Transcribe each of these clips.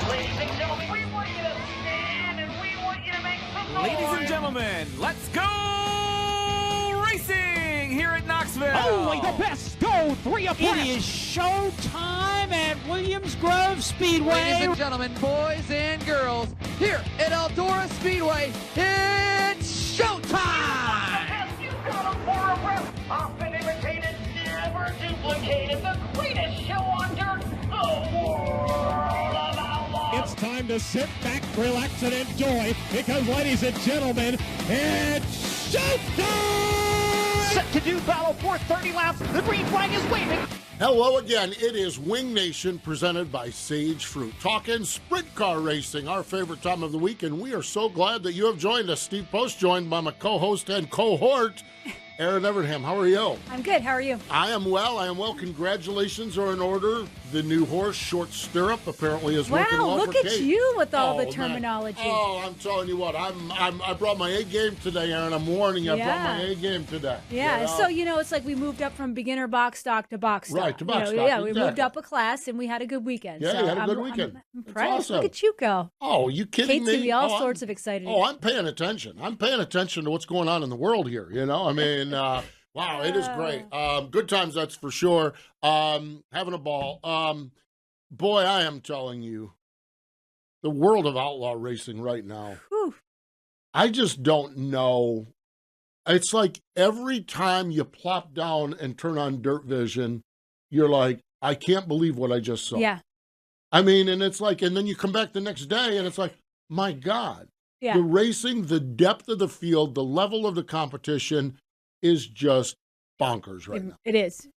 ladies and gentlemen, we want you to stand and we want you to make some noise. Ladies and gentlemen, let's go racing here at Knoxville. Only the best go 3 abreast. It is showtime at Williams Grove Speedway. Ladies and gentlemen, boys and girls, here at Eldora Speedway, it's showtime! You've got a for a breath. Often imitated, never duplicated. The greatest show on dirt, the world of outlaws. It's time to sit back, relax, and enjoy because, ladies and gentlemen, it's showtime! Set to do battle for 30 laps. The green flag is waving. Hello again. It is Wing Nation presented by Sage Fruit. Talking sprint car racing, our favorite time of the week, and we are so glad that you have joined us. Steve Post joined by my co-host and cohort, Aaron Evernham. How are you? I'm good. How are you? I am well. Congratulations are in order. The new horse, Short Stirrup, apparently is working well Wow, look for at Kate. you with all the Man. terminology. Oh, I'm telling you what. I brought my A game today, Aaron. I'm warning you. I brought my A game today. Yeah, You know? so, it's like we moved up from beginner box stock to box stock. Right, to box stock, Yeah, we moved exactly. up a class, and we had a good weekend. Yeah, so you had a good weekend. I'm That's impressed. awesome. Look at you go. Oh, you kidding Kate's me? going to be all Oh, sorts of excited. Oh, I'm paying attention. I'm paying attention to what's going on in the world here. I mean, wow, it is great. Good times, that's for sure. Having a ball. Boy, I am telling you, the world of outlaw racing right now, Whew. I just don't know. It's like every time you plop down and turn on Dirt Vision, you're like, I can't believe what I just saw. Yeah, I mean, and it's like, and then you come back the next day and it's like, my God. yeah. The racing, the depth of the field, the level of the competition is just bonkers right now. It is.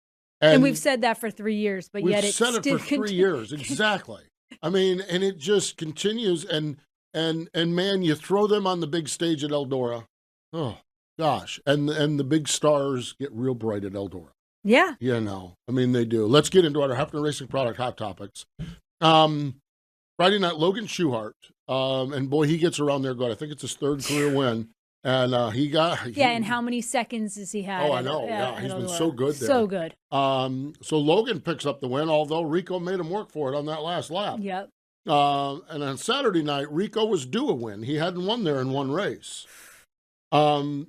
And we've said that for 3 years, but yet it's said it still for 3 years, exactly. I mean, and it just continues. And man, you throw them on the big stage at Eldora. Oh gosh, and the big stars get real bright at Eldora. Yeah. I mean, they do. Let's get into our Hefner Racing Product Hot Topics. Friday night, Logan Schuchart, and boy, he gets around there good. I think it's his 3rd career win. And and how many seconds does he have? Oh, I know. Yeah, he's been so good there. So good. So Logan picks up the win, although Rico made him work for it on that last lap. Yep. And on Saturday night, Rico was due a win. He hadn't won there in one race. What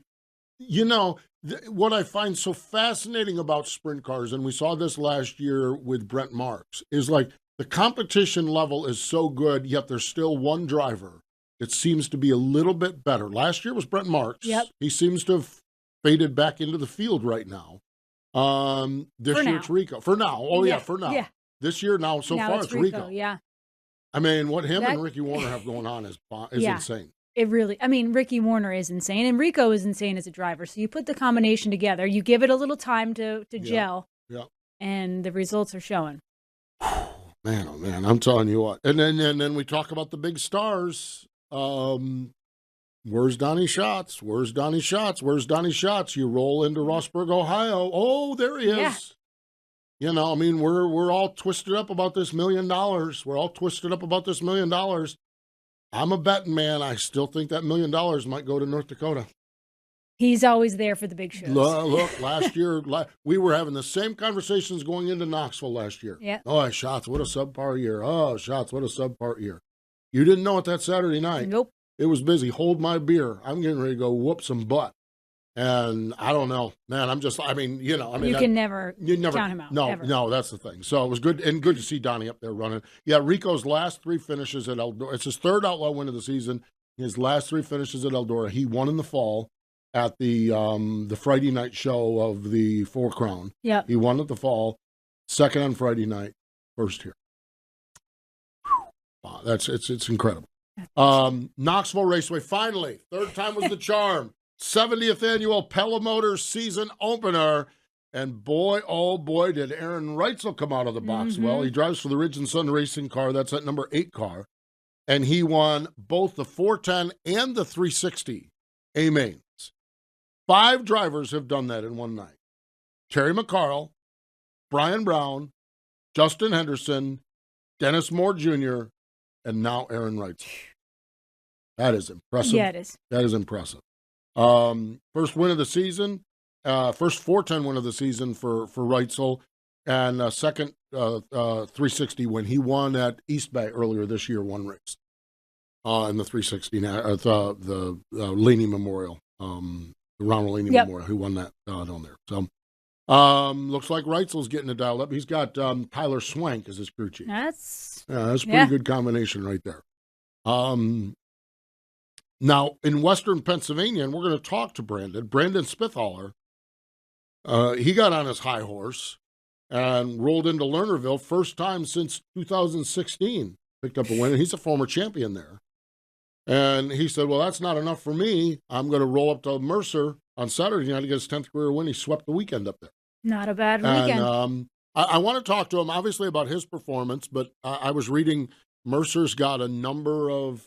I find so fascinating about sprint cars, and we saw this last year with Brent Marks, is like the competition level is so good, yet there's still one driver. It seems to be a little bit better. Last year was Brent Marks. Yep. He seems to have faded back into the field right now. This year it's Rico. For now. Oh, yeah, for now. Yeah. This year now, so far it's Rico. Yeah. I mean, what him and Ricky Warner have going on is insane. Ricky Warner is insane, and Rico is insane as a driver. So you put the combination together, you give it a little time to gel, and the results are showing. Man, oh man, I'm telling you what. And then we talk about the big stars. Where's Donnie Schatz? Where's Donnie Schatz? Where's Donnie Schatz? You roll into Rossburg, Ohio. Oh, there he is. Yeah. I mean, we're all twisted up about this $1 million. We're all twisted up about this $1 million. I'm a betting man. I still think that $1 million might go to North Dakota. He's always there for the big shows. Look, last year, we were having the same conversations going into Knoxville last year. Yeah. Oh, Schatz, what a subpar year. Oh, Schatz, what a subpar year. You didn't know it that Saturday night. Nope. It was busy. Hold my beer. I'm getting ready to go whoop some butt. And I don't know, man. You can never count him out. No, that's the thing. So it was good to see Donnie up there running. Yeah, Rico's last 3 finishes at Eldora. It's his 3rd outlaw win of the season. His last 3 finishes at Eldora. He won in the fall at the Friday night show of the 4 Crown. Yeah. He won at the fall, 2nd on Friday night, 1st here. Wow, it's incredible. Knoxville Raceway, finally, 3rd time was the charm. 70th annual Pella Motors season opener. And boy, oh boy, did Aaron Reitzel come out of the box. Mm-hmm. Well, he drives for the Ridge and Sun Racing car. That's that number 8 car. And he won both the 410 and the 360 A-Mains. 5 drivers have done that in one night. Terry McCarl, Brian Brown, Justin Henderson, Dennis Moore Jr., and now Aaron Reitzel. That is impressive. Yeah, it is. That is impressive. First win of the season, first 410 win of the season for Reitzel. And second 360 when he won at East Bay earlier this year, one race in the 360, the Laney Memorial, the Ronald Laney Memorial, who won that down there. So looks like Reitzel's getting it dialed up. He's got Tyler Swank as his crew chief. That's a pretty good combination right there. Now, in Western Pennsylvania, and we're going to talk to Brandon Spithaler, he got on his high horse and rolled into Lernerville, first time since 2016, picked up a win, and he's a former champion there. And he said, well, that's not enough for me. I'm going to roll up to Mercer on Saturday night to get his 10th career win. He swept the weekend up there. not a bad weekend. And I want to talk to him, obviously, about his performance, but I was reading Mercer's got a number of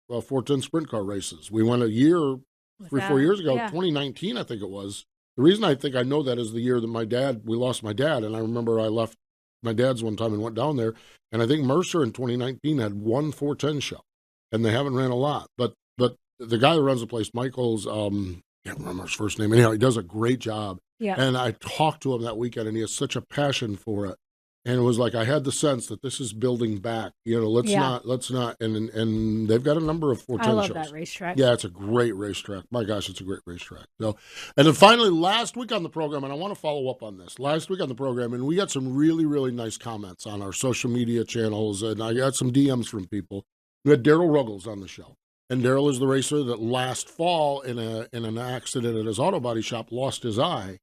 410 sprint car races. We went a year, 3-4 years ago, 2019, I think it was. The reason I think I know that is the year that we lost my dad, and I remember I left my dad's one time and went down there, and I think Mercer in 2019 had one 410 show, and they haven't ran a lot. But the guy that runs the place, Michael's, can't remember his first name. Anyhow, he does a great job. Yeah. And I talked to him that weekend, and he has such a passion for it. And it was like I had the sense that this is building back. Let's not. And they've got a number of 410 I love shows. that racetrack. Yeah, it's a great racetrack. My gosh, it's a great racetrack. So, and then finally, last week on the program, and I want to follow up on this. Last week on the program, and we got some really, really nice comments on our social media channels, and I got some DMs from people. We had Daryl Ruggles on the show. And Daryl is the racer that last fall in an accident at his auto body shop lost his eye.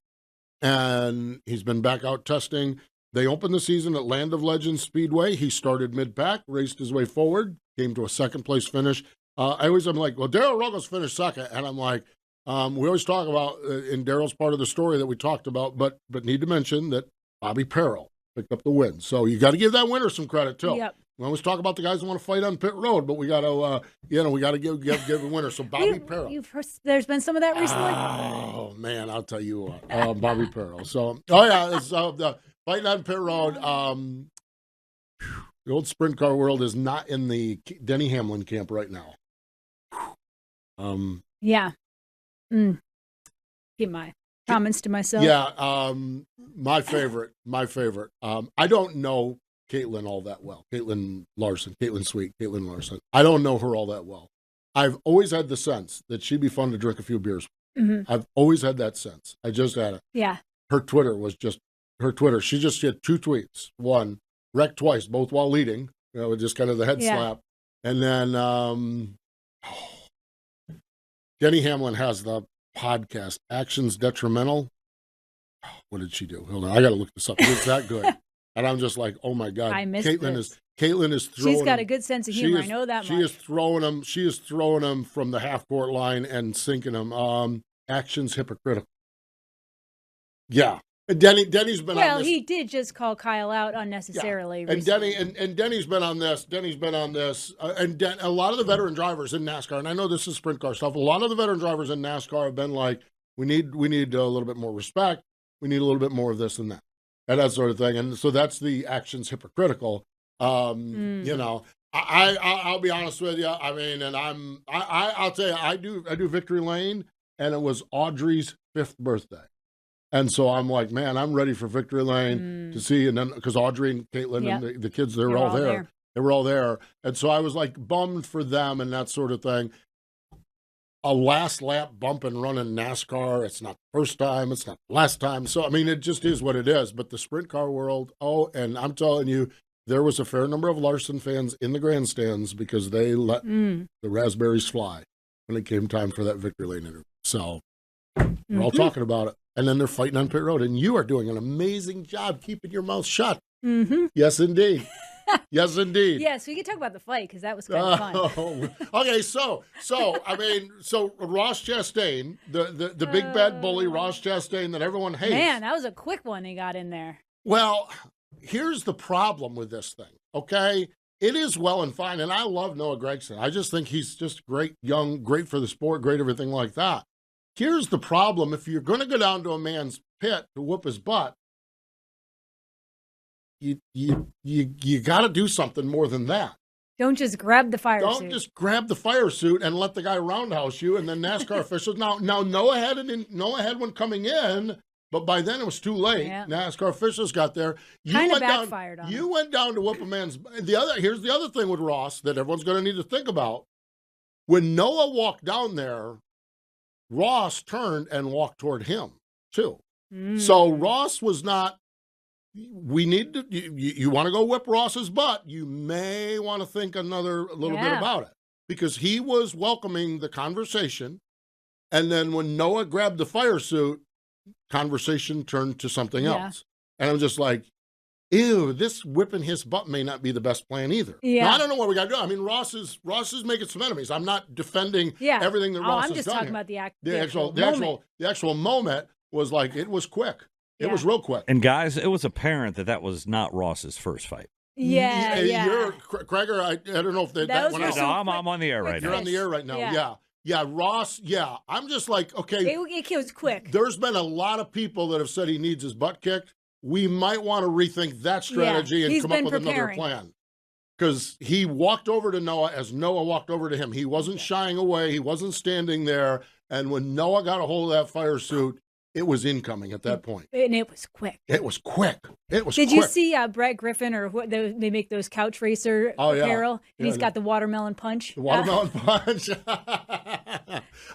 And he's been back out testing. They opened the season at Land of Legends Speedway. He started mid-pack, raced his way forward, came to a second-place finish. I'm like, well, Daryl Ruggles finished second. And I'm like, we always talk about, in Daryl's part of the story that we talked about, but need to mention that Bobby Perrell picked up the win. So you got to give that winner some credit, too. Yep. We always talk about the guys who want to fight on pit road, but we got to, give a winner. So Bobby Perrell. There's been some of that recently? Oh, man, I'll tell you what. Bobby Perrell. So, it's the fighting on pit road. The old sprint car world is not in the Denny Hamlin camp right now. Yeah. Keep my comments to myself. Yeah, my favorite. I don't know Caitlin all that well. Caitlin Larson. I don't know her all that well. I've always had the sense that she'd be fun to drink a few beers with. Mm-hmm. I've always had that sense. I just had it. Yeah. Her Twitter. She just had two tweets. One, wrecked twice, both while leading. Just kind of the head slap. And then Denny Hamlin has the podcast, Actions Detrimental. What did she do? Hold on, I got to look this up. It's that good. And I'm just like, oh my God. I missed Caitlin this. is throwing She's got him. a good sense of humor. I know that much. She is throwing them from the half court line and sinking them. Actions hypocritical. Yeah. Denny's been on this. Well, he did just call Kyle out unnecessarily. Yeah. And Denny's been on this. And a lot of the veteran drivers in NASCAR, and I know this is sprint car stuff, a lot of the veteran drivers in NASCAR have been like, we need a little bit more respect. We need a little bit more of this and that. And that sort of thing. And so that's the actions hypocritical. I'll be honest with you. I mean, and I'll tell you, I do Victory Lane, and it was Audrey's 5th birthday. And so I'm like, man, I'm ready for Victory Lane to see. And then, because Audrey and Caitlin and the kids, they were all there. They were all there. And so I was like bummed for them and that sort of thing. A last lap bump and run in NASCAR, it's not the first time, it's not the last time. So, I mean, it just is what it is. But the sprint car world, and I'm telling you, there was a fair number of Larson fans in the grandstands because they let the raspberries fly when it came time for that Victory Lane interview. So we're all talking about it. And then they're fighting on pit road. And you are doing an amazing job keeping your mouth shut. Mm-hmm. Yes, indeed. Yes, indeed. Yes, we could talk about the fight because that was kind of fun. Okay, so Ross Chastain, the big bad bully, Ross Chastain that everyone hates. Man, that was a quick one he got in there. Well, here's the problem with this thing, okay? It is well and fine, and I love Noah Gragson. I just think he's just great, young, great for the sport, great everything like that. Here's the problem. If you're going to go down to a man's pit to whoop his butt, you got to do something more than that. Don't just grab the fire suit. Don't just grab the fire suit and let the guy roundhouse you, and then NASCAR officials. Now Noah had when coming in, But by then it was too late. Yeah. NASCAR officials got there. Kind of backfired on You him. went down to whoop a man's. Here's the other thing with Ross that everyone's going to need to think about. When Noah walked down there, Ross turned and walked toward him too. So Ross was not. We need to. You want to go whip Ross's butt? You may want to think a little bit about it, because he was welcoming the conversation, and then when Noah grabbed the fire suit, conversation turned to something else. And I'm just like, ew, this whipping his butt may not be the best plan either. Yeah. Now, I don't know what we got to do. I mean, Ross is making some enemies. I'm not defending everything that Ross has done. I'm just talking about the actual moment was like, it was quick. It was real quick. And guys, it was apparent that was not Ross's first fight. Yeah. You're, Craiger, I don't know if I'm on the air right now. You're on the air right now. Yeah, Ross, I'm just like, okay. It was quick. There's been a lot of people that have said he needs his butt kicked. We might want to rethink that strategy and come up with another plan. Because he walked over to Noah as Noah walked over to him. He wasn't shying away. He wasn't standing there. And when Noah got a hold of that fire suit, it was incoming at that point. And it was quick. It was quick. Did you see Brett Griffin, or what they make those couch racer apparel? And he's got the watermelon punch. The watermelon punch.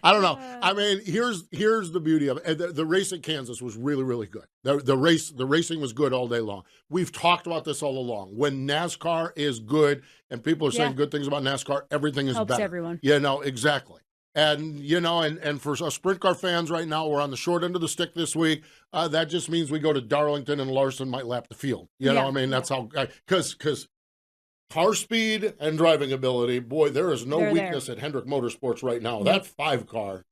I don't know. I mean, here's the beauty of it. The race at Kansas was really, really good. The racing was good all day long. We've talked about this all along. When NASCAR is good and people are saying good things about NASCAR, everything is Helps better. Everyone. Yeah, no, exactly. And, and for us sprint car fans right now, we're on the short end of the stick this week. That just means we go to Darlington and Larson might lap the field. You know, I mean, that's how, because car speed and driving ability, boy, there is no weakness at Hendrick Motorsports right now. That 5-car,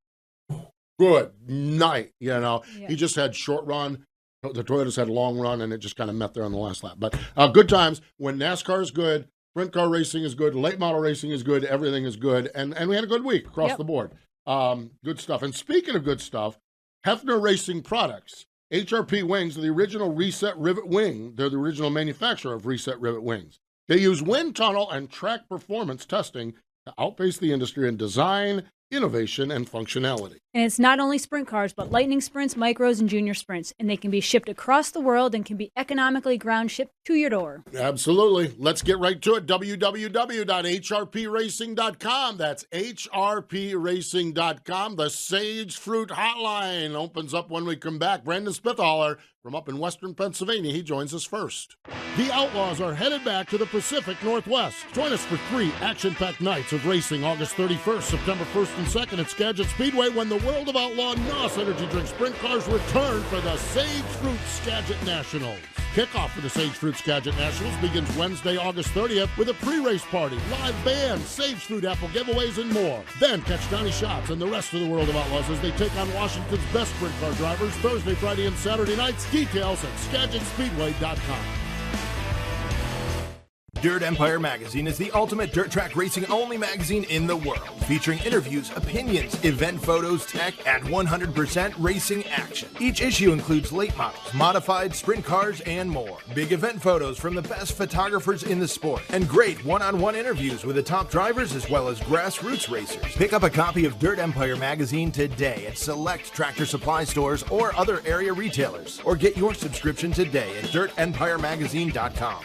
good night, He just had short run. The Toyotas had long run, and it just kind of met there on the last lap. But good times. When NASCAR is good, sprint car racing is good, late model racing is good, everything is good, and we had a good week across the board. Good stuff. And speaking of good stuff, Hefner Racing Products, HRP wings are the original reset rivet wing. They're the original manufacturer of reset rivet wings. They use wind tunnel and track performance testing to outpace the industry in design, innovation, and functionality. And it's not only sprint cars, but lightning sprints, micros, and junior sprints. And they can be shipped across the world and can be economically ground shipped to your door. Absolutely. Let's get right to it. www.hrpracing.com. That's hrpracing.com. The Sage Fruit Hotline opens up when we come back. Brandon Spithaler from up in western Pennsylvania. He joins us first. The Outlaws are headed back to the Pacific Northwest. Join us for 3 action-packed nights of racing August 31st, September 1st and 2nd at Skagit Speedway when the World of Outlaw NOS Energy Drink Sprint Cars return for the Sage Fruit Skagit Nationals. Kickoff for the Sage Fruit Skagit Nationals begins Wednesday, August 30th with a pre-race party, live band, Sage Fruit apple giveaways, and more. Then catch Donnie Schatz and the rest of the World of Outlaws as they take on Washington's best sprint car drivers Thursday, Friday, and Saturday nights. Details at SkagitSpeedway.com. Dirt Empire Magazine is the ultimate dirt track racing only magazine in the world, featuring interviews, opinions, event photos, tech, and 100% racing action. Each issue includes late models, modified, sprint cars, and more. Big event photos from the best photographers in the sport, and great one-on-one interviews with the top drivers as well as grassroots racers. Pick up a copy of Dirt Empire Magazine today at select Tractor Supply stores or other area retailers, or get your subscription today at dirtempiremagazine.com.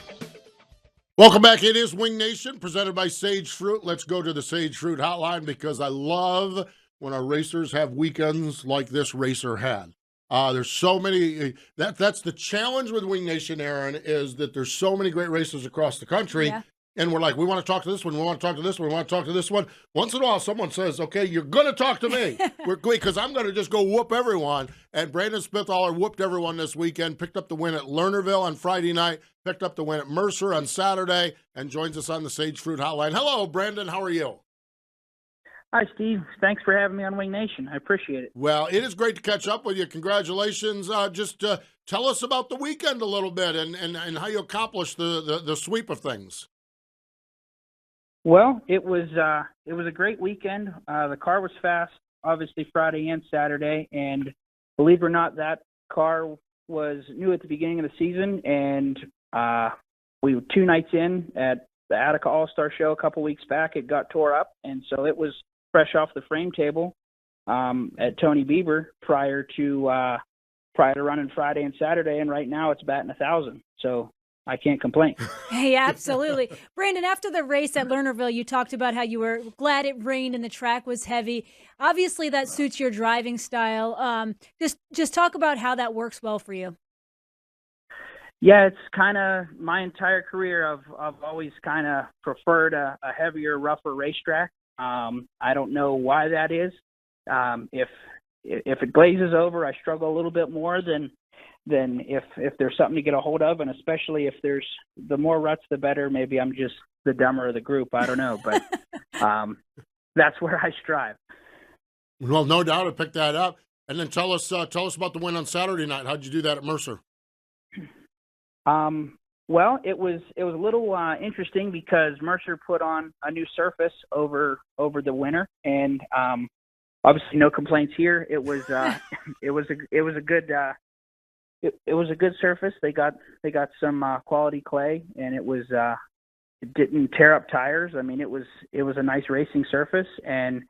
Welcome back. It is Wing Nation, presented by Sage Fruit. Let's go to the Sage Fruit Hotline because I love when our racers have weekends like this racer had. There's so many. That's the challenge with Wing Nation, Aaron, is that there's so many great racers across the country. Yeah. And we're like, we want to talk to this one, we want to talk to this one, we want to talk to this one. Once in a while, someone says, okay, you're going to talk to me. Because I'm going to just go whoop everyone. And Brandon Spithaler whooped everyone this weekend, picked up the win at Lernerville on Friday night, picked up the win at Mercer on Saturday, and joins us on the Sage Fruit Hotline. Hello, Brandon. How are you? Hi, Steve. Thanks for having me on Wing Nation. I appreciate it. Well, it is great to catch up with you. Congratulations. Just tell us about the weekend a little bit and how you accomplished the sweep of things. Well, it was a great weekend. The car was fast, obviously Friday and Saturday, and believe it or not, that car was new at the beginning of the season, and we were 2 nights in at the Attica All-Star Show a couple weeks back. It got tore up, and so it was fresh off the frame table at Tony Bieber prior to prior to running Friday and Saturday, and right now it's batting 1,000. So I can't complain. Hey, absolutely. Brandon, after the race at Lernerville, you talked about how you were glad it rained and the track was heavy. Obviously, that suits your driving style. Just talk about how that works well for you. Yeah, it's kind of my entire career. I've always kind of preferred a heavier, rougher racetrack. I don't know why that is. If it glazes over, I struggle a little bit more than if there's something to get a hold of, and especially if there's the more ruts, the better. Maybe I'm just the dumber of the group. I don't know, but that's where I strive. Well, no doubt I picked that up. And then tell us about the win on Saturday night. How'd you do that at Mercer? Well, it was a little interesting because Mercer put on a new surface over the winter, and obviously no complaints here. It was it was a good surface. They got some quality clay, and it didn't tear up tires. I mean, it was a nice racing surface, and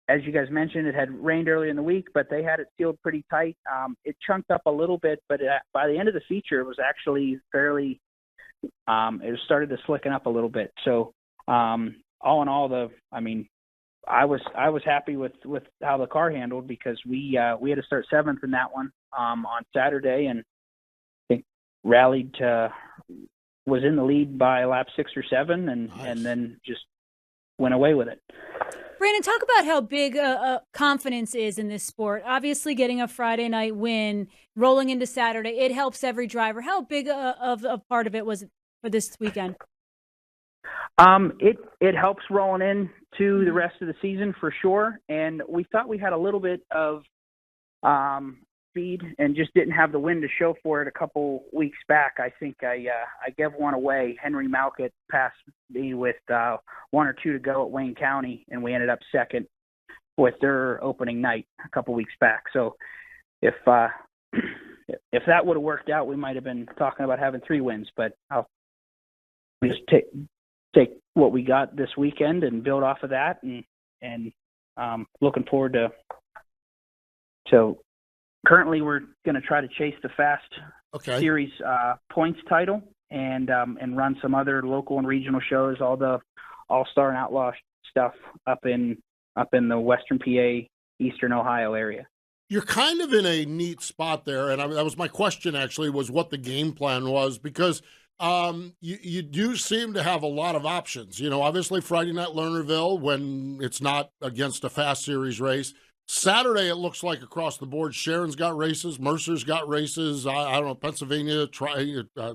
as you guys mentioned, it had rained early in the week, but they had it sealed pretty tight. It chunked up a little bit, but by the end of the feature, it was actually fairly. It started to slicken up a little bit. So all in all, I was happy with how the car handled, because we had to start 7th in that one on Saturday, and I think rallied was in the lead by lap 6 or 7, and then just went away with it. Brandon, talk about how big confidence is in this sport. Obviously, getting a Friday night win, rolling into Saturday, it helps every driver. How big of a part of it was it for this weekend? It helps rolling in to the rest of the season for sure. And we thought we had a little bit of speed and just didn't have the wind to show for it a couple weeks back. I think I gave one away. Henry Malkett passed me with 1 or 2 to go at Wayne County, and we ended up second with their opening night a couple weeks back. So if that would have worked out, we might have been talking about having 3 wins. But I'll just take what we got this weekend and build off of that, and looking forward to currently we're going to try to chase the Fast Series points title, and run some other local and regional shows, all the All-Star and Outlaw stuff up in the Western PA, Eastern Ohio area. You're kind of in a neat spot there, and that was my question actually, was what the game plan was, because you do seem to have a lot of options. You know, obviously Friday night Lernerville, when it's not against a Fast Series race. Saturday, it looks like across the board, Sharon's got races, Mercer's got races. I don't know, Pennsylvania.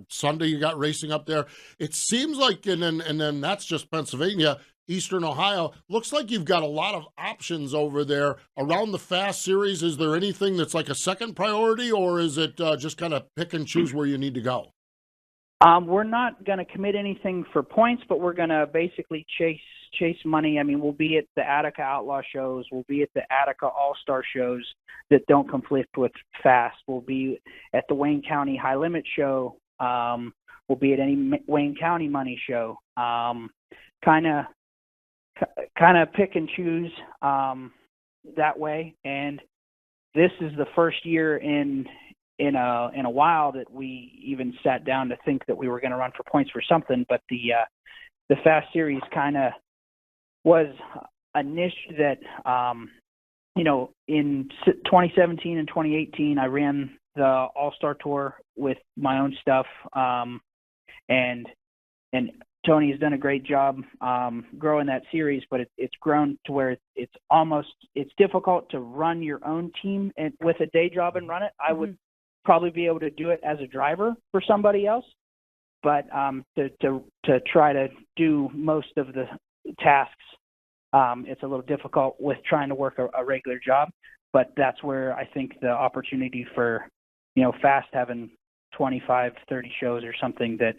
Sunday, you got racing up there. It seems like, and then that's just Pennsylvania. Eastern Ohio, looks like you've got a lot of options over there around the Fast Series. Is there anything that's like a second priority, or is it just kind of pick and choose where you need to go? We're not going to commit anything for points, but we're going to basically chase money. I mean, we'll be at the Attica Outlaw shows. We'll be at the Attica All-Star shows that don't conflict with Fast. We'll be at the Wayne County High Limit show. We'll be at any Wayne County money show. Kind of pick and choose that way. And this is the first year in a while that we even sat down to think that we were going to run for points for something. But the Fast Series kind of was a niche that, in 2017 and 2018, I ran the All-Star Tour with my own stuff. And Tony has done a great job growing that series, but it's grown to where it's difficult to run your own team with a day job and run it. I would probably be able to do it as a driver for somebody else, but to try to do most of the tasks, it's a little difficult with trying to work a regular job. But that's where I think the opportunity for Fast having 25, 30 shows or something that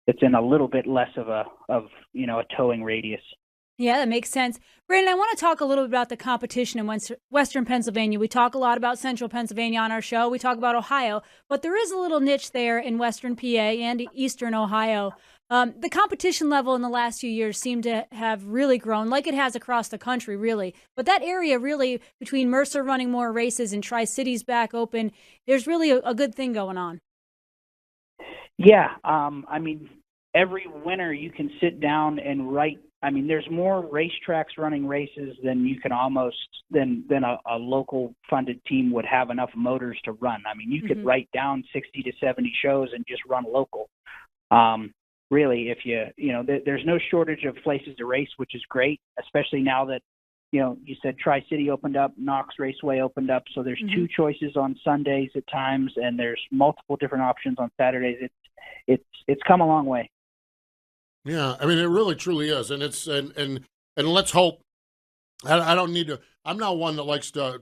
it's in a little bit less of a towing radius. Yeah, that makes sense. Brandon, I want to talk a little bit about the competition in Western Pennsylvania. We talk a lot about Central Pennsylvania on our show. We talk about Ohio, but there is a little niche there in Western PA and Eastern Ohio The competition level in the last few years seemed to have really grown, like it has across the country, really. But that area really, between Mercer running more races and Tri-Cities back open, there's really a good thing going on. Yeah, I mean, every winter you can sit down and write. I mean, there's more racetracks running races than you can than a local funded team would have enough motors to run. I mean, you could write down 60 to 70 shows and just run local. Really, if there's no shortage of places to race, which is great, especially now that, you said Tri-City opened up, Knox Raceway opened up, so there's two choices on Sundays at times, and there's multiple different options on Saturdays. It's come a long way. Yeah, I mean, it really truly is, and it's and let's hope. I don't need to. I'm not one that likes to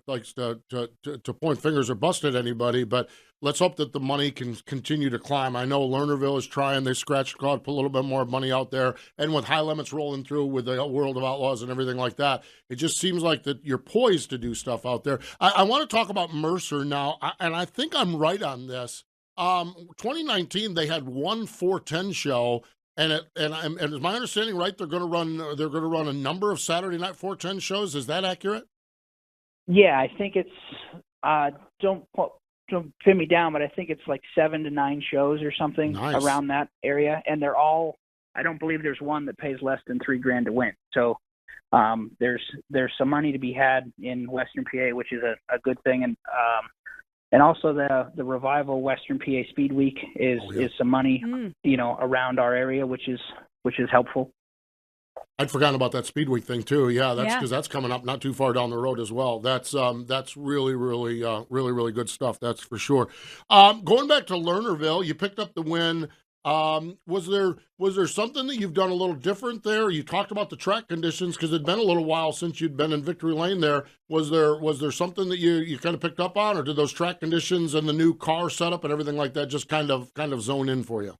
point fingers or bust at anybody, but let's hope that the money can continue to climb. I know Lernerville is trying. They scratched the cloud, put a little bit more money out there, and with high limits rolling through with the World of Outlaws and everything like that, it just seems like that you're poised to do stuff out there. I want to talk about Mercer now, and I think I'm right on this. 2019, they had one 410 show. And is my understanding right? They're going to run a number of Saturday night 410 shows. Is that accurate? Yeah, I think it's don't pin me down, but I think it's like 7 to 9 shows or something around that area, and they're all. I don't believe there's one that pays less than $3,000 to win. So there's some money to be had in Western PA, which is a good thing, and also the Revival Western PA Speed Week is some money, around our area, which is helpful. I'd forgotten about that Speed Week thing too. Yeah, that's because that's coming up not too far down the road as well. That's really, really, really good stuff. That's for sure. Going back to Lernerville, you picked up the win. Was there something that you've done a little different there? You talked about the track conditions because it'd been a little while since you'd been in Victory Lane there. Was there something that you kind of picked up on, or did those track conditions and the new car setup and everything like that just kind of zone in for you?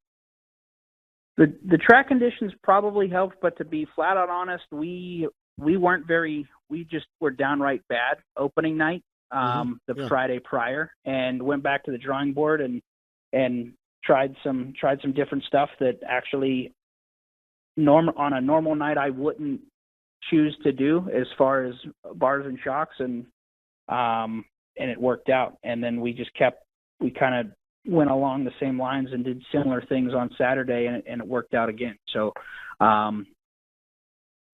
The track conditions probably helped, but to be flat out honest, we just were downright bad opening night, Friday prior, and went back to the drawing board and tried some different stuff that actually on a normal night I wouldn't choose to do, as far as bars and shocks, and it worked out. And then we kind of went along the same lines and did similar things on Saturday, and it worked out again. So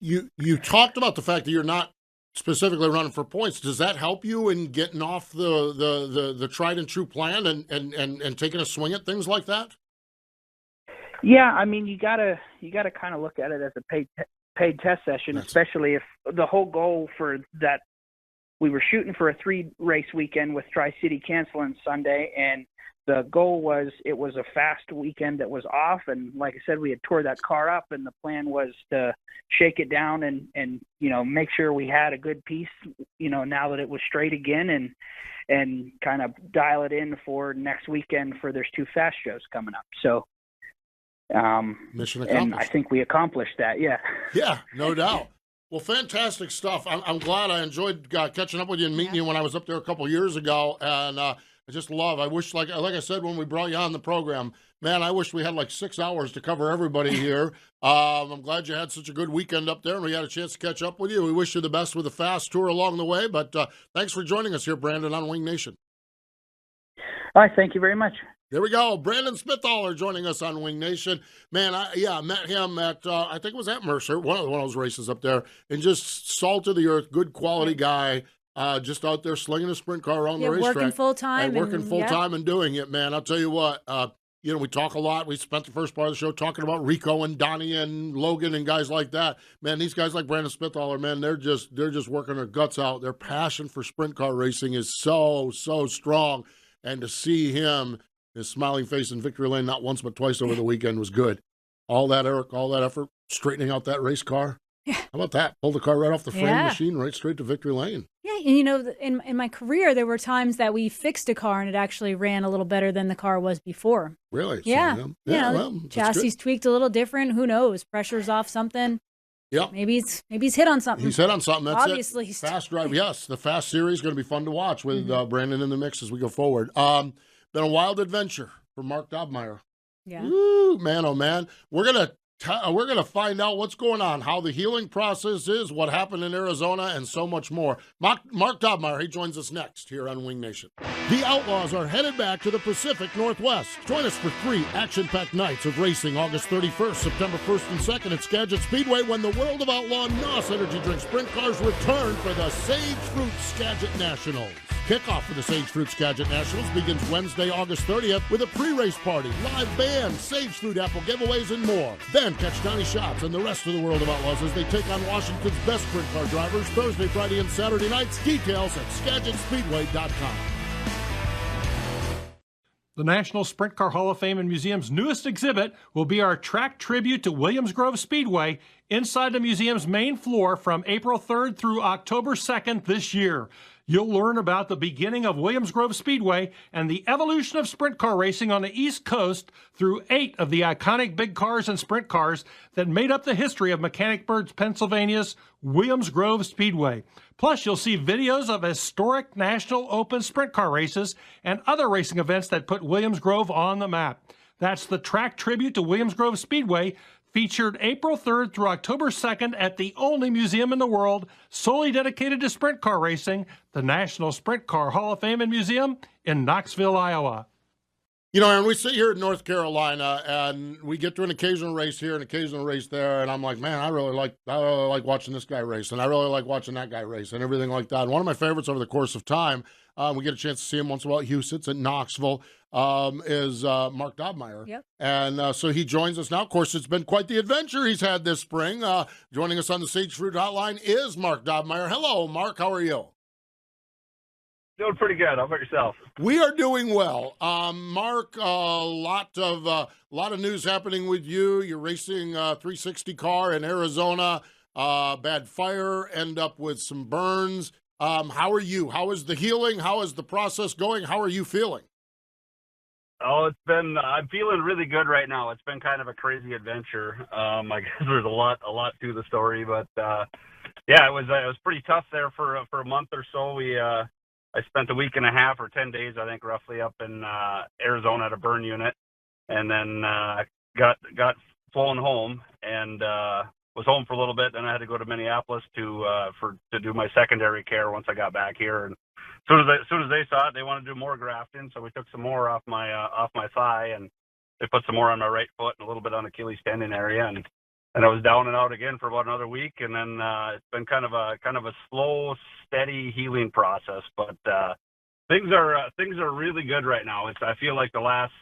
you talked about the fact that you're not specifically running for points. Does that help you in getting off the tried and true plan and taking a swing at things like that? Yeah, I mean, you gotta kind of look at it as a paid test session, especially if the whole goal for that, we were shooting for a 3-race weekend with Tri-City canceling Sunday, and the goal was it was a fast weekend that was off, and like I said, we had tore that car up, and the plan was to shake it down and make sure we had a good piece, now that it was straight again, and kind of dial it in for next weekend, for there's 2 fast shows coming up. So mission accomplished. And I think we accomplished that. Yeah. Yeah, no doubt. Well, fantastic stuff. I'm glad. I enjoyed catching up with you and meeting you when I was up there a couple years ago, and I wish, like I said when we brought you on the program, man, I wish we had like 6 hours to cover everybody here. I'm glad you had such a good weekend up there, and we had a chance to catch up with you. We wish you the best with the fast tour along the way, but thanks for joining us here, Brandon, on Wing Nation. All right, thank you very much. There we go. Brandon Spithaler joining us on Wing Nation. Man, I met him at, I think it was at Mercer, one of those races up there, and just salt of the earth, good quality guy. Just out there slinging a sprint car around the racetrack. Working full time. And doing it, man. I'll tell you what, we talk a lot. We spent the first part of the show talking about Rico and Donnie and Logan and guys like that. Man, these guys like Brandon Spithaler, man, they're just working their guts out. Their passion for sprint car racing is so strong. And to see him, his smiling face in Victory Lane, not once but twice over the weekend, was good. All that effort, straightening out that race car. Yeah. How about that? Pull the car right off the frame machine, right straight to Victory Lane. Yeah, and in my career, there were times that we fixed a car and it actually ran a little better than the car was before. Really? Yeah. So, well, chassis tweaked a little different. Who knows? Pressure's off something. Yep. Maybe he's hit on something. He's hit on something. That's obviously it. Fast drive. Yes, the fast series is going to be fun to watch with Brandon in the mix as we go forward. Been a wild adventure for Mark Dobmeier. Yeah. Ooh, man, oh man. We're gonna find out what's going on, how the healing process is, what happened in Arizona, and so much more. Mark Dobmeier, he joins us next here on Wing Nation. The Outlaws are headed back to the Pacific Northwest. Join us for 3 action-packed nights of racing August 31st, September 1st and 2nd at Skagit Speedway when the World of Outlaw NOS Energy Drink Sprint Cars return for the Sage Fruit Skagit Nationals. Kickoff for the Sage Fruit Skagit Nationals begins Wednesday, August 30th with a pre-race party, live band, Sage Fruit apple giveaways, and more. Then catch Donnie Schatz and the rest of the World of Outlaws as they take on Washington's best sprint car drivers Thursday, Friday, and Saturday nights. Details at SkagitSpeedway.com. The National Sprint Car Hall of Fame and Museum's newest exhibit will be our track tribute to Williams Grove Speedway inside the museum's main floor from April 3rd through October 2nd this year. You'll learn about the beginning of Williams Grove Speedway and the evolution of sprint car racing on the East Coast through 8 of the iconic big cars and sprint cars that made up the history of Mechanicsburg, Pennsylvania's Williams Grove Speedway. Plus, you'll see videos of historic National Open sprint car races and other racing events that put Williams Grove on the map. That's the track tribute to Williams Grove Speedway, featured April 3rd through October 2nd at the only museum in the world solely dedicated to sprint car racing, the National Sprint Car Hall of Fame and Museum in Knoxville, Iowa. You know, and we sit here in North Carolina, and we get to an occasional race here, an occasional race there, and I'm like, man, I really like watching this guy race, and I really like watching that guy race, and everything like that. And one of my favorites over the course of time, we get a chance to see him once in a while at Huset's at Knoxville, is Mark Dobmeier. Yep. And so he joins us now. Of course, it's been quite the adventure he's had this spring. Joining us on the Sage Fruit Hotline is Mark Dobmeier. Hello, Mark. How are you? Doing pretty good. How about yourself? We are doing well. Mark, a lot of news happening with you. You're racing a 360 car in Arizona. Bad fire, end up with some burns. How are you? How is the healing? How is the process going? How are you feeling? Oh, I'm feeling really good right now. It's been kind of a crazy adventure. I guess there's a lot to the story, but yeah, it was pretty tough there for a month or so. I spent a week and a half or 10 days, I think, roughly up in Arizona at a burn unit, and then got flown home and was home for a little bit. Then I had to go to Minneapolis to do my secondary care once I got back here. And as soon as they saw it, they wanted to do more grafting, so we took some more off my thigh, and they put some more on my right foot and a little bit on Achilles tendon area, and I was down and out again for about another week, and then it's been kind of a slow, steady healing process. But things are really good right now. I feel like the last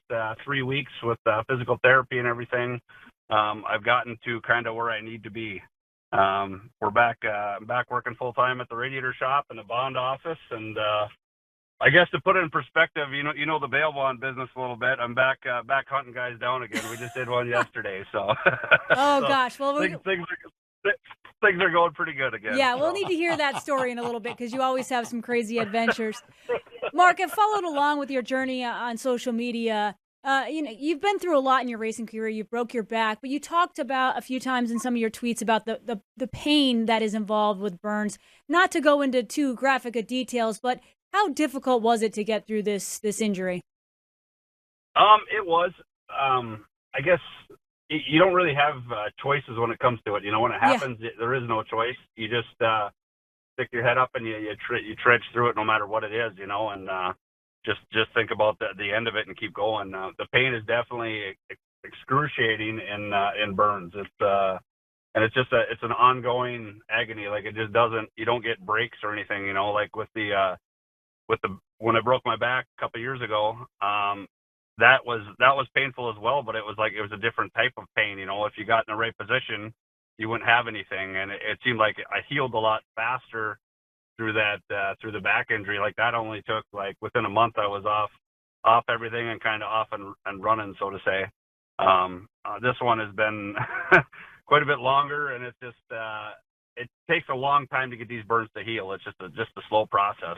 3 weeks with physical therapy and everything, I've gotten to kind of where I need to be. We're back working full time at the radiator shop and the bond office, and I guess to put it in perspective, you know the bail bond business a little bit. I'm back hunting guys down again. We just did one yesterday, so. Oh so gosh, well things are going pretty good again. Yeah, we'll need to hear that story in a little bit because you always have some crazy adventures. Mark, I've followed along with your journey on social media. You've been through a lot in your racing career. You broke your back, but you talked about a few times in some of your tweets about the pain that is involved with burns. Not to go into too graphic of details, but how difficult was it to get through this injury? It was. I guess you don't really have choices when it comes to it. When it happens, there is no choice. You just stick your head up and you trudge through it no matter what it is, and just think about the end of it and keep going. The pain is definitely excruciating in burns. And it's just it's an ongoing agony. Like it just doesn't. You don't get breaks or anything. Like when I broke my back a couple of years ago, that was painful as well, but it was a different type of pain. If you got in the right position, you wouldn't have anything, and it seemed like I healed a lot faster through the back injury. Like that only took within a month I was off everything and kind of off and running, so to say. This one has been quite a bit longer, and it's just it takes a long time to get these burns to heal. It's just a slow process.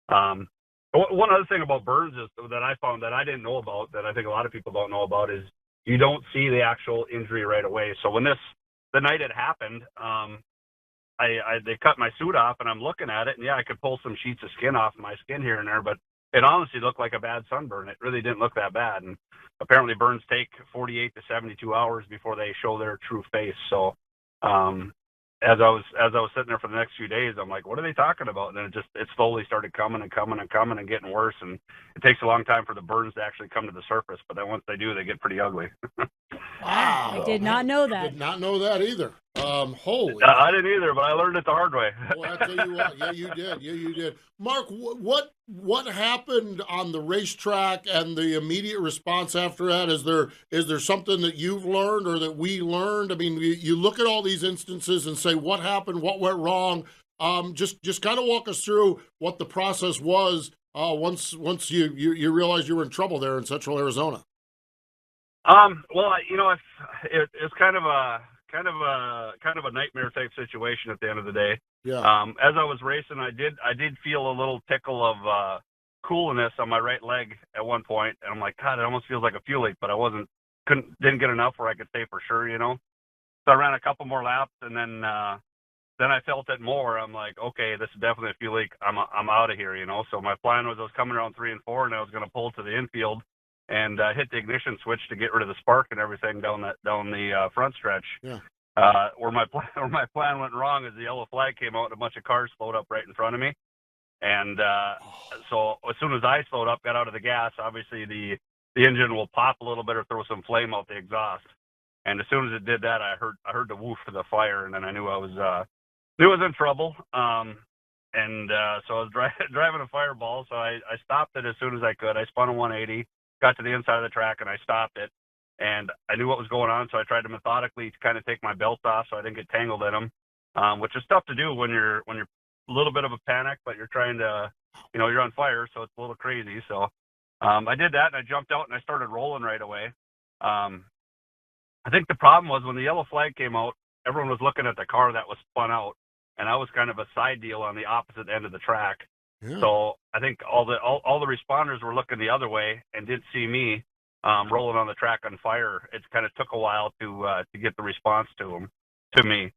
One other thing about burns is that I found that I didn't know about, that I think a lot of people don't know about, is you don't see the actual injury right away. So when the night it happened, they cut my suit off, and I'm looking at it, and I could pull some sheets of skin off my skin here and there, but it honestly looked like a bad sunburn. It really didn't look that bad. And apparently burns take 48 to 72 hours before they show their true face. So, as I was sitting there for the next few days, I'm like, what are they talking about? And then it slowly started coming and getting worse. And it takes a long time for the burns to actually come to the surface. But then once they do, they get pretty ugly. Wow. I did not know that. Did not know that either. Holy. I didn't either, but I learned it the hard way. Well, I tell you what, yeah, you did. Yeah, you did. Mark, what happened on the racetrack and the immediate response after that? Is there something that you've learned or that we learned? I mean, you look at all these instances and say, what happened? What went wrong? Just kind of walk us through what the process was once you realized you were in trouble there in Central Arizona. Well, it's kind of a nightmare type situation at the end of the day. Yeah. As I was racing, I did feel a little tickle of coolness on my right leg at one point, and I'm like, God, it almost feels like a fuel leak, but I didn't get enough where I could say for sure, So I ran a couple more laps, and then I felt it more. I'm like, okay, this is definitely a fuel leak. I'm out of here, So my plan was I was coming around 3 and 4, and I was going to pull to the infield and hit the ignition switch to get rid of the spark and everything down the front stretch. Yeah. Where my plan went wrong is the yellow flag came out and a bunch of cars slowed up right in front of me, and so as soon as I slowed up, got out of the gas, obviously the engine will pop a little bit or throw some flame out the exhaust, and as soon as it did that, I heard the woof of the fire, and then I knew I was in trouble. So I was driving a Fireball, so I stopped it as soon as I could. I spun a 180. Got to the inside of the track and I stopped it, and I knew what was going on, so I tried to methodically kind of take my belts off so I didn't get tangled in them, which is tough to do when you're a little bit of a panic, but you're trying to, you're on fire, so it's a little crazy. So I did that, and I jumped out and I started rolling right away. I think the problem was when the yellow flag came out, everyone was looking at the car that was spun out, and I was kind of a side deal on the opposite end of the track. Yeah. So I think all the responders were looking the other way and didn't see me rolling on the track on fire. It kind of took a while to get the response to me.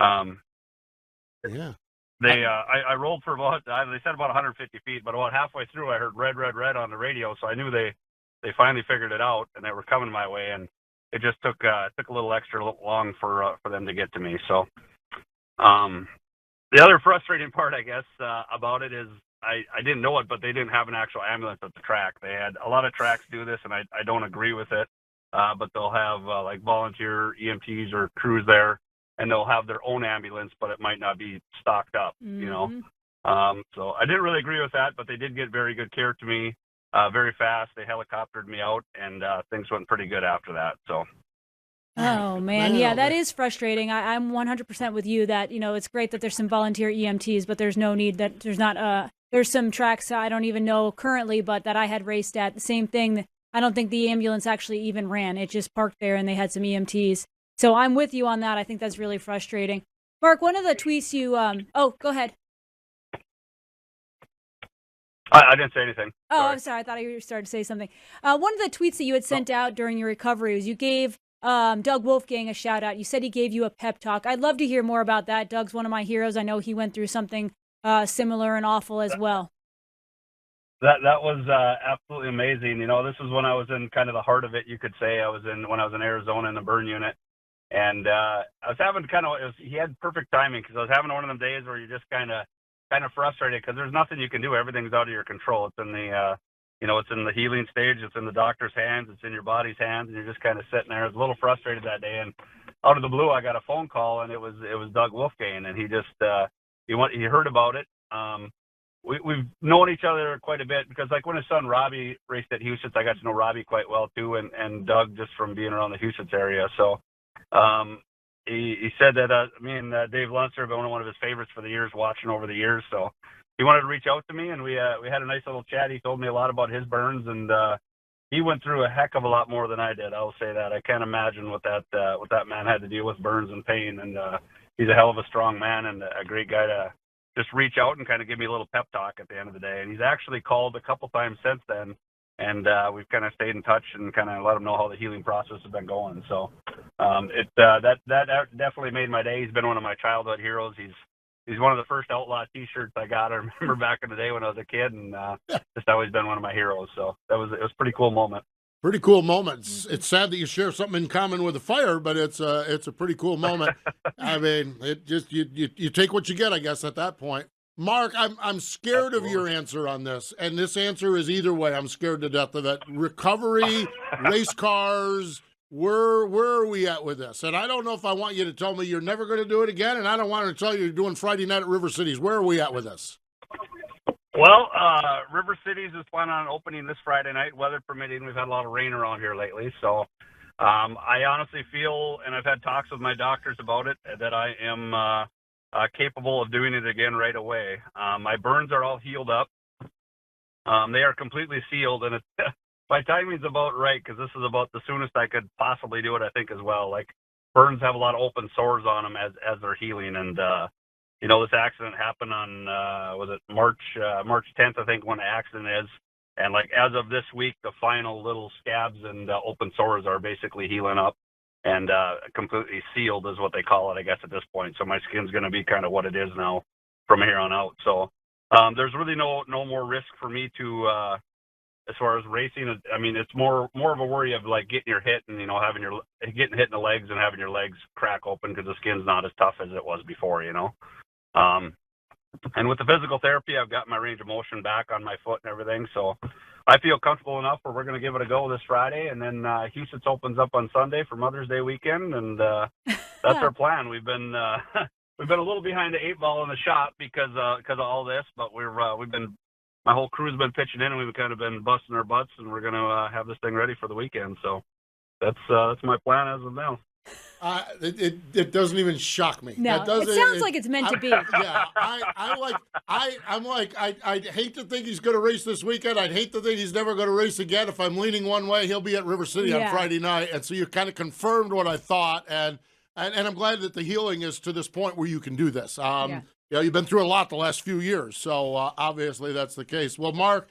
Yeah. I rolled for about, they said about 150 feet, but about halfway through I heard red, red, red on the radio, so I knew they finally figured it out and they were coming my way, and it just took a little extra long for them to get to me. So the other frustrating part, I guess, about it is I didn't know it, but they didn't have an actual ambulance at the track. They had a lot of tracks do this, and I don't agree with it. But they'll have like volunteer EMTs or crews there, and they'll have their own ambulance, but it might not be stocked up, So I didn't really agree with that, but they did get very good care to me, very fast. They helicoptered me out, and things went pretty good after that. So. Oh, man. Yeah, that is frustrating. I'm 100% with you that, it's great that there's some volunteer EMTs, but there's no need that there's some tracks I don't even know currently, but that I had raced at. The same thing. I don't think the ambulance actually even ran. It just parked there and they had some EMTs. So I'm with you on that. I think that's really frustrating. Mark, one of the tweets you, go ahead. I didn't say anything. Oh, Sorry. I'm sorry. I thought you started to say something. One of the tweets that you had sent out during your recovery was you gave Doug Wolfgang a shout out. You said he gave you a pep talk. I'd love to hear more about that. Doug's one of my heroes. I know he went through something similar and awful as well. That was absolutely amazing. This was when I was in kind of the heart of it, you could say. When I was in Arizona in the burn unit, and I was having he had perfect timing because I was having one of them days where you're just kind of frustrated because there's nothing you can do. Everything's out of your control. It's in the it's in the healing stage. It's in the doctor's hands. It's in your body's hands, and you're just kind of sitting there. I was a little frustrated that day, and out of the blue, I got a phone call, and it was Doug Wolfgang, and he just he heard about it. We've known each other quite a bit because, like, when his son Robbie raced at Huset's, I got to know Robbie quite well too, and Doug just from being around the Huset's area. So he said that me and Dave Luntzer have been one of his favorites for the years, watching over the years. So he wanted to reach out to me, and we had a nice little chat. He told me a lot about his burns, and he went through a heck of a lot more than I did. I will say that. I can't imagine what that man had to deal with, burns and pain, and he's a hell of a strong man and a great guy to just reach out and kind of give me a little pep talk at the end of the day. And he's actually called a couple times since then, and we've kind of stayed in touch and kind of let him know how the healing process has been going. So that definitely made my day. He's been one of my childhood heroes. He's he's one of the first Outlaw T-shirts I got. I remember back in the day when I was a kid, and just always been one of my heroes. So it was a pretty cool moment. Pretty cool moment. It's sad that you share something in common with a fire, but it's a pretty cool moment. I mean, it just you take what you get, I guess, at that point. Mark, I'm scared of your answer on this, and this answer is either way. I'm scared to death of it. Recovery, race cars. Where are we at with this? And I don't know if I want you to tell me you're never going to do it again, and I don't want to tell you you're doing Friday night at River Cities. Where are we at with this? Well, River Cities is planning on opening this Friday night, weather permitting. We've had a lot of rain around here lately, so I honestly feel, and I've had talks with my doctors about it, that I am capable of doing it again right away. My burns are all healed up. They are completely sealed, and my timing's about right because this is about the soonest I could possibly do it, I think, as well. Like, burns have a lot of open sores on them as they're healing, and this accident happened on was it March 10th, I think, when the accident is, and like as of this week, the final little scabs and open sores are basically healing up. And completely sealed is what they call it, I guess, at this point. So my skin's going to be kind of what it is now from here on out. So there's really no more risk for me to, as far as racing. I mean, it's more of a worry of like getting your hit and getting hit in the legs and having your legs crack open because the skin's not as tough as it was before. And with the physical therapy, I've got my range of motion back on my foot and everything. So I feel comfortable enough where we're going to give it a go this Friday. And then Houston opens up on Sunday for Mother's Day weekend. And that's our plan. We've been a little behind the 8 ball in the shop because of all this, but my whole crew's been pitching in and we've kind of been busting our butts, and we're going to have this thing ready for the weekend. So that's my plan as of now. It doesn't even shock me. No, it sounds like it's meant to be. Yeah, I hate to think he's going to race this weekend. I'd hate to think he's never going to race again. If I'm leaning one way, he'll be at River City on Friday night, and so you kind of confirmed what I thought, and I'm glad that the healing is to this point where you can do this. You've been through a lot the last few years, so obviously that's the case. Well, Mark,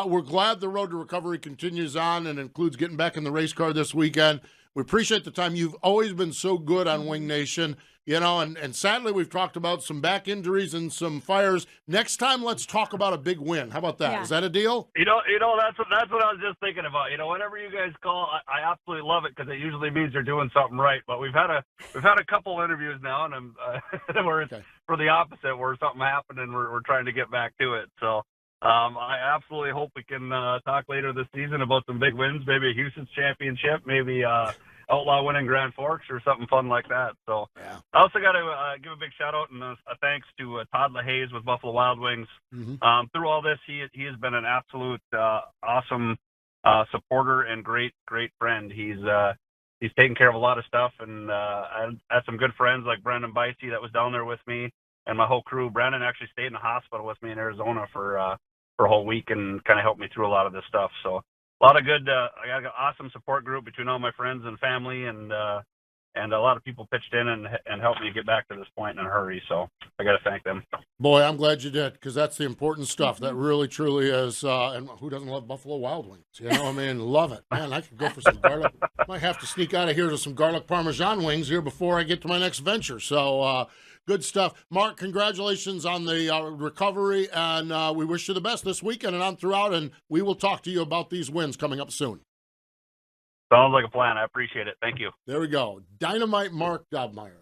we're glad the road to recovery continues on and includes getting back in the race car this weekend. We appreciate the time. You've always been so good on Wing Nation, and sadly we've talked about some back injuries and some fires. Next time, let's talk about a big win. How about that? Yeah. Is that a deal? That's what I was just thinking about. Whatever you guys call, I absolutely love it because it usually means you're doing something right. But we've had a couple interviews now, and I'm where it's for the opposite, where something happened and we're trying to get back to it. So. I absolutely hope we can talk later this season about some big wins, maybe a Houston's championship, maybe Outlaw winning Grand Forks or something fun like that. So I also got to give a big shout out and a thanks to Todd LaHaye with Buffalo Wild Wings. Mm-hmm. Through all this, he has been an absolute awesome supporter and great friend. He's taken care of a lot of stuff, and I had some good friends like Brandon Spithaler that was down there with me, and my whole crew. Brandon actually stayed in the hospital with me in Arizona for a whole week and kind of helped me through a lot of this stuff. So a lot of good, I got an awesome support group between all my friends and family, and a lot of people pitched in and helped me get back to this point in a hurry. So I got to thank them. Boy, I'm glad you did, because that's the important stuff. That really, truly is. And who doesn't love Buffalo Wild Wings? Love it. Man, I could go for some garlic. Might have to sneak out of here to some garlic Parmesan wings here before I get to my next venture. So, good stuff. Mark, congratulations on the recovery, and we wish you the best this weekend and on throughout, and we will talk to you about these wins coming up soon. Sounds like a plan. I appreciate it. Thank you. There we go. Dynamite Mark Dobmeier.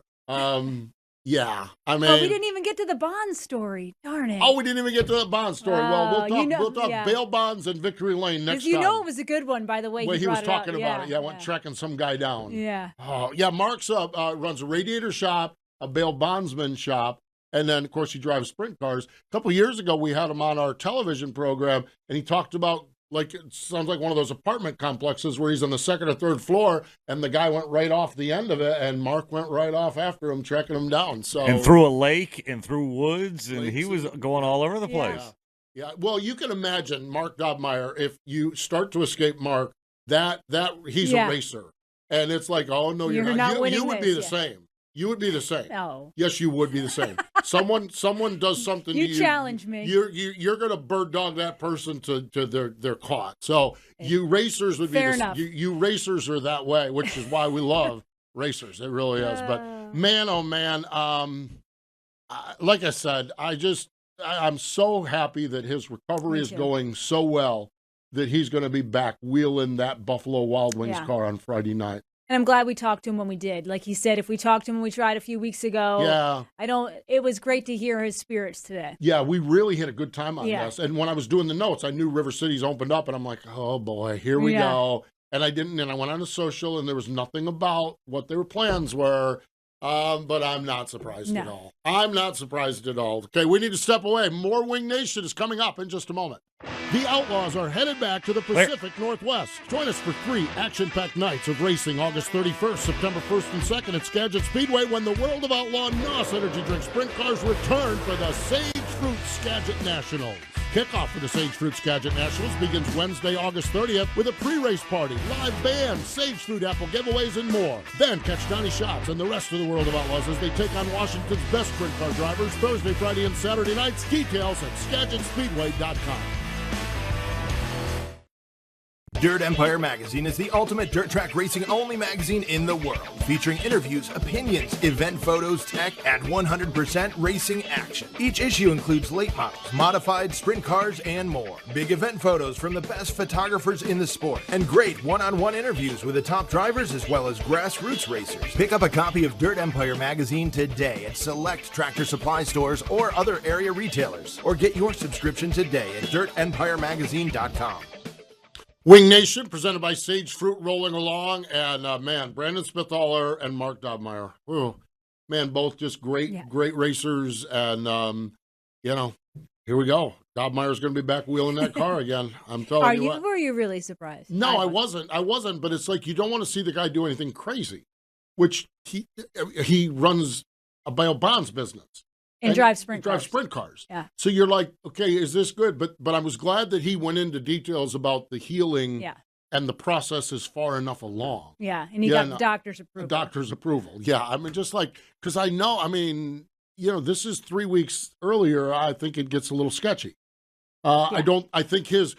Yeah, I mean. Oh, we didn't even get to the Bond story. Darn it. Oh, we didn't even get to the Bond story. Well, we'll talk bail bonds and victory lane next time. It was a good one, by the way. He was talking about it. Yeah, went tracking some guy down. Yeah. Oh, yeah. Mark's runs a radiator shop, a bail bondsman shop, and then, of course, he drives sprint cars. A couple of years ago, we had him on our television program, and he talked about, like, it sounds like one of those apartment complexes where he's on the second or third floor, and the guy went right off the end of it, and Mark went right off after him, tracking him down. So, and through a lake and through woods, and he was going all over the place. Yeah. Well, you can imagine Mark Dobmeier, if you start to escape Mark, that he's a racer. And it's like, oh, no, you're not. You would be the same. You would be the same. No. Yes, you would be the same. Someone does something to you. You challenge me. You're going to bird dog that person to their caught. So you racers would be fair enough. You racers are that way, which is why we love racers. It really is. But man, oh man, like I said, I'm so happy that his recovery is going so well that he's going to be back wheeling that Buffalo Wild Wings car on Friday night. And I'm glad we talked to him when we did. Like he said, if we talked to him when we tried a few weeks ago, it was great to hear his spirits today. Yeah, we really had a good time on this. And when I was doing the notes, I knew River City's opened up, and I'm like, oh boy, here we go. And I didn't, and I went on the social, and there was nothing about what their plans were. But I'm not surprised at all. I'm not surprised at all. Okay, we need to step away. More Wing Nation is coming up in just a moment. The Outlaws are headed back to the Pacific Northwest. Join us for 3 action-packed nights of racing August 31st, September 1st and 2nd at Skagit Speedway when the World of Outlaw NOS Energy Drink Sprint Cars return for the Sage Fruit Skagit Nationals. Kickoff for the Sage Fruit Skagit Nationals begins Wednesday, August 30th with a pre-race party, live band, Sage Fruit apple giveaways, and more. Then catch Donnie Schatz and the rest of the World of Outlaws as they take on Washington's best sprint car drivers Thursday, Friday, and Saturday nights. Details at SkagitSpeedway.com. Dirt Empire Magazine is the ultimate dirt track racing only magazine in the world, featuring interviews, opinions, event photos, tech, and 100% racing action. Each issue includes late models, modified sprint cars, and more. Big event photos from the best photographers in the sport, and great one-on-one interviews with the top drivers as well as grassroots racers. Pick up a copy of Dirt Empire Magazine today at select Tractor Supply stores or other area retailers, or get your subscription today at DirtEmpireMagazine.com. Wing Nation, presented by Sage Fruit, rolling along, and Brandon Spithaler and Mark Dobmeier. Ooh, man, both just great racers, and here we go. Dobmeier's going to be back wheeling that car again. I'm telling you what. Were you really surprised? No, I wasn't, but it's like you don't want to see the guy do anything crazy, which he runs a bail bonds business. And drives sprint cars. Yeah. So you're like, okay, is this good? But I was glad that he went into details about the healing and the process is far enough along. Yeah, and he got doctor's approval. Doctor's approval. Yeah, I mean, just like, because I know, I mean, this is 3 weeks earlier. I think it gets a little sketchy. I think his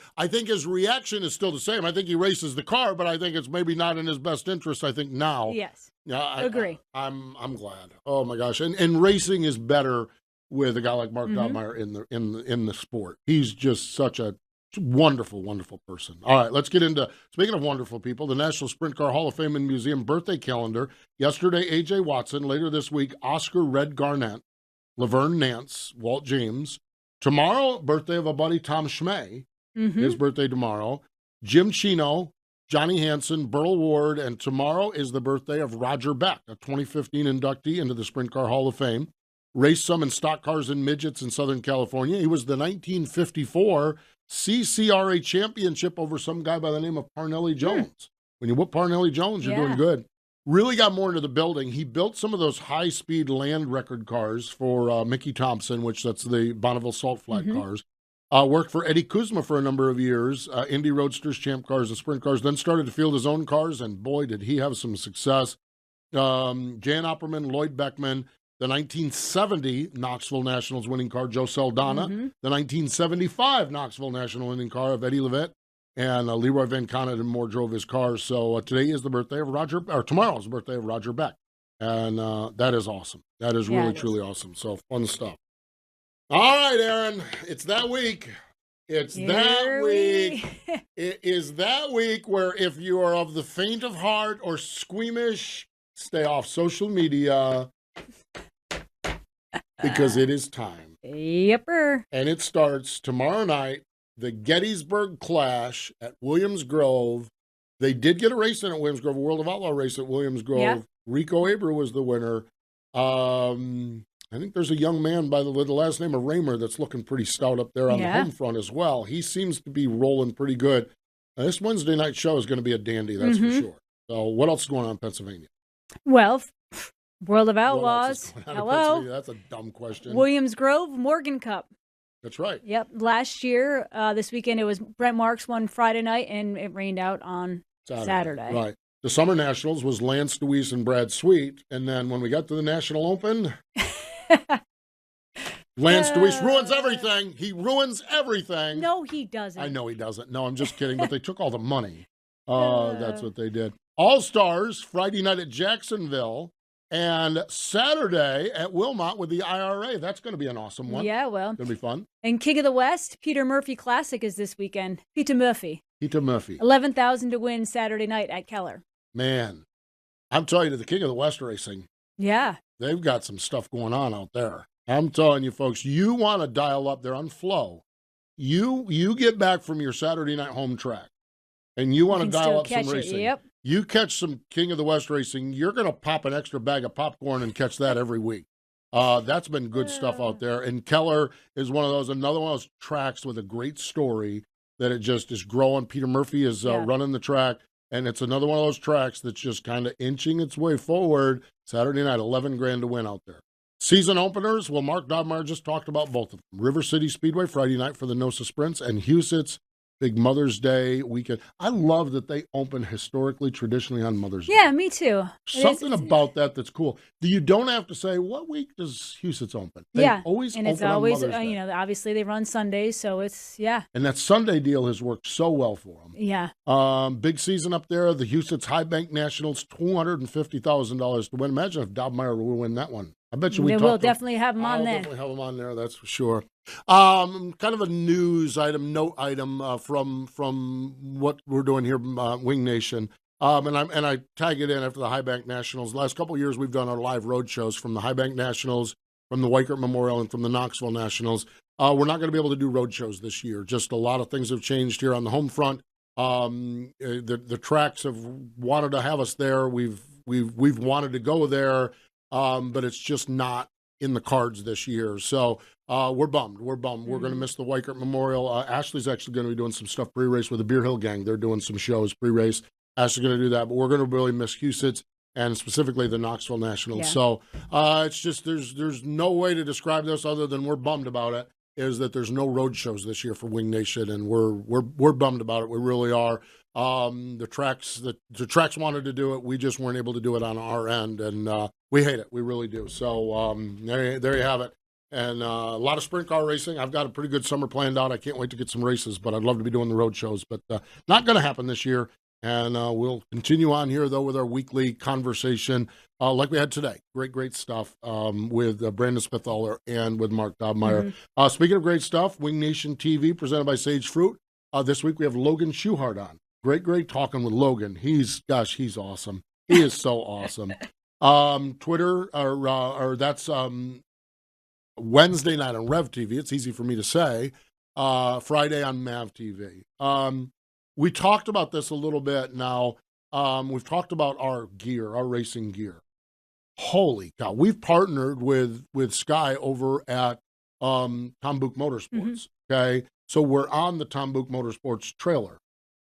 reaction is still the same. I think he races the car, but I think it's maybe not in his best interest. I think now. Yes. Yeah, I agree. I'm glad. Oh my gosh, and racing is better with a guy like Mark Dobmeier in the sport. He's just such a wonderful, wonderful person. All right, let's get into, speaking of wonderful people, the National Sprint Car Hall of Fame and Museum birthday calendar. Yesterday, A.J. Watson. Later this week, Oscar Red Garnett, Laverne Nance, Walt James. Tomorrow, birthday of a buddy, Tom Schmay. His birthday tomorrow. Jim Chino, Johnny Hansen, Burl Ward, and tomorrow is the birthday of Roger Beck, a 2015 inductee into the Sprint Car Hall of Fame. Raced some in stock cars and midgets in Southern California. He was the 1954 CCRA championship over some guy by the name of Parnelli Jones. When you whoop Parnelli Jones, you're doing good. Really got more into the building. He built some of those high-speed land record cars for Mickey Thompson, which that's the Bonneville Salt Flat cars. Worked for Eddie Kuzma for a number of years, Indy Roadsters, Champ Cars, and Sprint Cars. Then started to field his own cars, and boy, did he have some success. Jan Opperman, Lloyd Beckman, the 1970 Knoxville Nationals winning car, Joe Saldana, the 1975 Knoxville National winning car of Eddie Levitt, and Leroy Van Connet and more drove his cars. So today is the birthday of tomorrow is the birthday of Roger Beck, and that is awesome. That is really, truly awesome. So fun stuff. All right, Aaron, it's that week. It's that week. It is that week where if you are of the faint of heart or squeamish, stay off social media because it is time. Yepper. And it starts tomorrow night, the Gettysburg Clash at Williams Grove. They did get a race in at Williams Grove, a World of Outlaw race at Williams Grove. Yeah. Rico Aber was the winner. I think there's a young man by the last name of Raymer that's looking pretty stout up there on the home front as well. He seems to be rolling pretty good. This Wednesday night show is going to be a dandy, that's for sure. So what else is going on in Pennsylvania? Well, World of Outlaws. Hello. That's a dumb question. Williams Grove, Morgan Cup. That's right. Yep. Last year, this weekend, it was Brent Marks won Friday night, and it rained out on Saturday. Right. The Summer Nationals was Lance Deweese and Brad Sweet. And then when we got to the National Open... Lance Deweese ruins everything. He ruins everything. No, he doesn't. I know he doesn't. No, I'm just kidding. But they took all the money. That's what they did. All-Stars, Friday night at Jacksonville. And Saturday at Wilmot with the IRA. That's going to be an awesome one. Yeah, well. Going to be fun. And King of the West, Peter Murphy Classic is this weekend. Peter Murphy. 11,000 to win Saturday night at Keller. Man, I'm telling you, the King of the West racing. Yeah. They've got some stuff going on out there. I'm telling you, folks, you want to dial up there on Flow. You get back from your Saturday night home track, and you want to dial up some racing. Yep. You catch some King of the West racing, you're going to pop an extra bag of popcorn and catch that every week. That's been good stuff out there. And Keller is another one of those tracks with a great story that it just is growing. Peter Murphy is running the track, and it's another one of those tracks that's just kind of inching its way forward. Saturday night, $11,000 to win out there. Season openers, well, Mark Dobmeier just talked about both of them. River City Speedway, Friday night for the NOSA Sprints, and Huset's big Mother's Day weekend. I love that they open historically, traditionally on Mother's Day. Yeah, me too. Something about that's cool. You don't have to say, what week does Huset's open? They always and open it's always, on Mother's Day. Obviously they run Sundays, so it's, And that Sunday deal has worked so well for them. Yeah. Big season up there. The Huset's High Bank Nationals, $250,000 to win. Imagine if Dobmeier will win that one. I bet you we'll definitely have him on there. Definitely have him on there, that's for sure. Kind of a note item from what we're doing here, Wing Nation. And I tag it in after the High Bank Nationals. The last couple of years, we've done our live road shows from the High Bank Nationals, from the Weichert Memorial, and from the Knoxville Nationals. We're not going to be able to do road shows this year. Just a lot of things have changed here on the home front. The tracks have wanted to have us there. We've wanted to go there. But it's just not in the cards this year. So we're bummed. We're going to miss the Weichert Memorial. Ashley's actually going to be doing some stuff pre-race with the Beer Hill Gang. They're doing some shows pre-race. Ashley's going to do that. But we're going to really miss Huset's and specifically the Knoxville Nationals. Yeah. So it's just there's no way to describe this other than we're bummed about it, is that there's no road shows this year for Wing Nation, and we're bummed about it. We really are. The tracks wanted to do it. We just weren't able to do it on our end, and we hate it. We really do. So there you have it. And a lot of sprint car racing. I've got a pretty good summer planned out. I can't wait to get some races, but I'd love to be doing the road shows. But not going to happen this year. And we'll continue on here, though, with our weekly conversation like we had today. Great stuff with Brandon Spithaler and with Mark Dobmeier. Speaking of great stuff, Wing Nation TV presented by Sage Fruit. This week we have Logan Schuchart on. Great talking with Logan. He's awesome. He is so awesome. Twitter, or that's Wednesday night on Rev TV. It's easy for me to say. Friday on Mav TV. We talked about this a little bit now. We've talked about our gear, our racing gear. Holy cow. We've partnered with Sky over at Tom Buch Motorsports. Okay. So we're on the Tom Buch Motorsports trailer.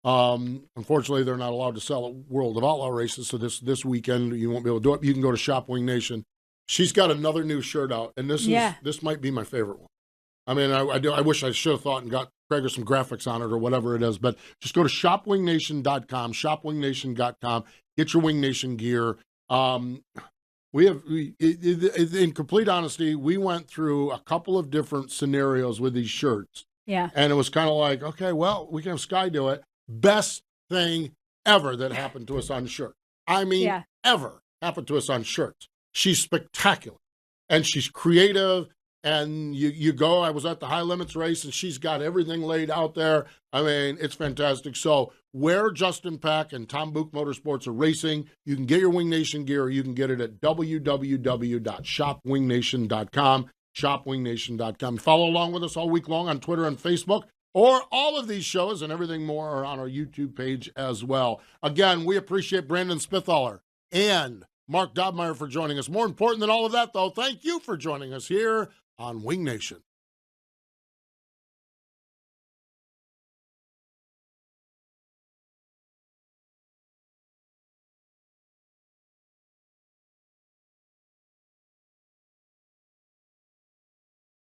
Unfortunately, they're not allowed to sell at World of Outlaw races, so this weekend you won't be able to do it. You can go to Shop Wing Nation. She's got another new shirt out, and this might be my favorite one. I mean, I wish I should have thought and got Craig some graphics on it or whatever it is, but just go to shopwingnation.com, shopwingnation.com, get your Wing Nation gear. In complete honesty, we went through a couple of different scenarios with these shirts. Yeah. And it was kind of like, okay, well, we can have Sky do it. Best thing ever that happened to us on shirts. I mean, ever happened to us on shirts. She's spectacular, and she's creative, and you go, I was at the High Limits race, and she's got everything laid out there. I mean, it's fantastic. So where Justin Peck and Tom Buch Motorsports are racing, you can get your Wing Nation gear, or you can get it at www.shopwingnation.com, shopwingnation.com. Follow along with us all week long on Twitter and Facebook, or all of these shows and everything more are on our YouTube page as well. Again, we appreciate Brandon Spithaler and Mark Dobmeier for joining us. More important than all of that, though, thank you for joining us here on Wing Nation.